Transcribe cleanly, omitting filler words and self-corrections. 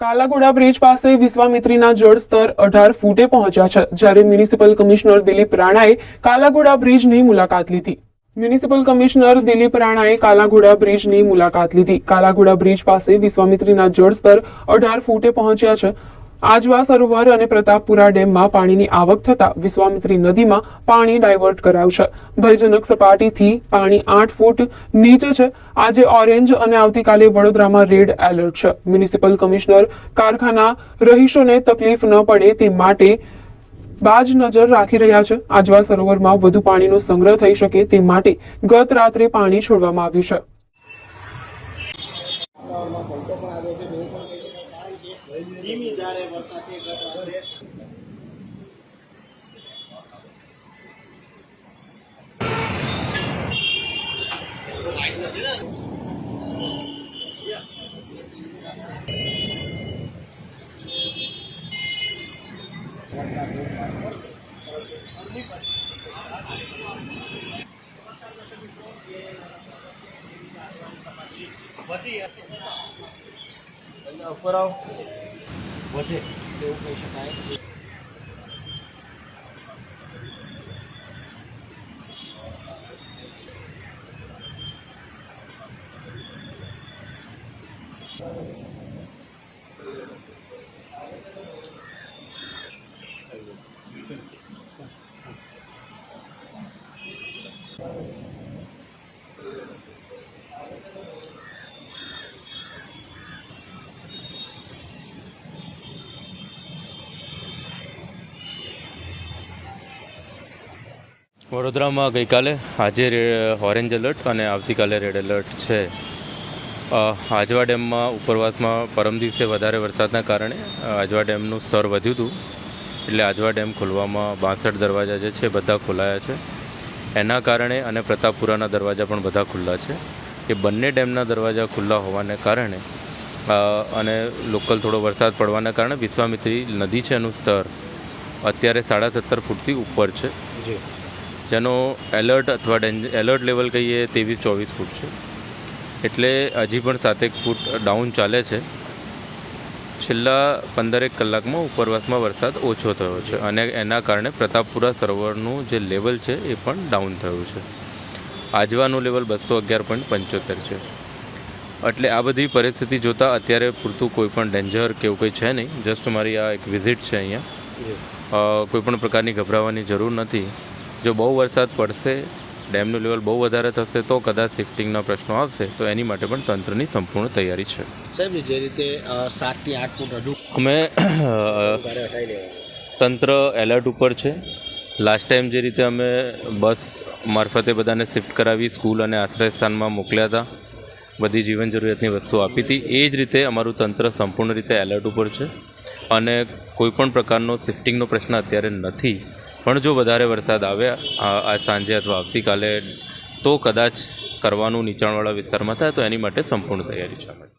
Kala Ghoda bridge પાસે વિશ્વામિત્રીના જળસ્તર 18 ફૂટે પહોંચ્યા છે, જ્યારે મ્યુનિસિપલ કમિશનર દિલીપ રાણાએ કાલાઘોડા બ્રિજની મુલાકાત લીધી. મ્યુનિસિપલ કમિશનર દિલીપ રાણાએ કાલાઘોડા બ્રિજની મુલાકાત લીધી. કાલાઘોડા બ્રિજ પાસે વિશ્વામિત્રીના જળસ્તર 18 ફૂટે પહોંચ્યા છે. આજવા સરોવર અને પ્રતાપપુરા ડેમમાં પાણીની આવક થતા વિશ્વામિત્રી નદીમાં પાણી ડાયવર્ટ કરાયું છે. ભયજનક સપાટીથી પાણી 8 ફૂટ નીચે છે. આજે ઓરેન્જ અને આવતીકાલે વડોદરામાં રેડ એલર્ટ છે. મ્યુનિસિપલ કમિશનર કારખાના રહીશોને તકલીફ ન પડે તે માટે બાજ નજર રાખી રહ્યા છે. આજવા સરોવરમાં વધુ પાણીનો સંગ્રહ થઈ શકે તે માટે ગત રાત્રે પાણી છોડવામાં આવ્યું છે. ધીમી ધારે વરસાદ છે. ઉપર આવ વધે એવું કહી શકાય. વડોદરામાં ગઈકાલે આજે ઓરેન્જ એલર્ટ અને આવતીકાલે રેડ એલર્ટ છે. આજવા ડેમમાં ઉપરવાસમાં પરમ દિવસે વધારે વરસાદના કારણે આજવા ડેમનું સ્તર વધ્યું હતું, એટલે આજવા ડેમ ખોલવામાં 62 દરવાજા જે છે બધા ખોલાયા છે. એના કારણે અને પ્રતાપપુરાના દરવાજા પણ બધા ખુલ્લા છે. એ બંને ડેમના દરવાજા ખુલ્લા હોવાને કારણે અને લોકલ થોડો વરસાદ પડવાના કારણે વિશ્વામિત્રી નદી છે એનું સ્તર અત્યારે 17.5 ફૂટથી ઉપર છે, જેનો એલર્ટ અથવા એલર્ટ લેવલ કહીએ 23-24 ફૂટ છે. એટલે હજી પણ 7 ફૂટ ડાઉન ચાલે છે. છેલ્લા 15 કલાકમાં ઉપરવાસમાં વરસાદ ઓછો થયો છે અને એના કારણે પ્રતાપપુરા સરોવરનું જે લેવલ છે એ પણ ડાઉન થયું છે. આજવાનું લેવલ 211.75 છે. એટલે આ બધી પરિસ્થિતિ જોતાં અત્યારે પૂરતું કોઈ પણ ડેન્જર કે એવું કંઈ છે નહીં. જસ્ટ મારી આ એક વિઝિટ છે અહીંયા. કોઈ પણ પ્રકારની ગભરાવાની જરૂર નથી. જો બહુ વરસાદ પડશે, ડેમનું લેવલ બહુ વધારે થશે તો કદાચ શિફ્ટિંગના પ્રશ્નો આવશે, તો એની માટે પણ તંત્રની સંપૂર્ણ તૈયારી છે. સાહેબ, જે રીતે 7 થી 8 ફૂટ હજુ અમે તંત્ર એલર્ટ ઉપર છે. લાસ્ટ ટાઈમ જે રીતે અમે બસ મારફતે બધાને શિફ્ટ કરાવી સ્કૂલ અને આશ્રયસ્થાનમાં મોકલ્યા હતા, બધી જીવન જરૂરિયાતની વસ્તુઓ આપી હતી, એ જ રીતે અમારું તંત્ર સંપૂર્ણ રીતે એલર્ટ ઉપર છે અને કોઈપણ પ્રકારનો શિફ્ટિંગનો પ્રશ્ન અત્યારે નથી. પણ જો વધારે વરસાદ આવે આજ સાંજે અથવા આવતીકાલે તો કદાચ કરવાનું નીચાણવાળા વિસ્તારમાં થાય, તો એની માટે સંપૂર્ણ તૈયારી છે.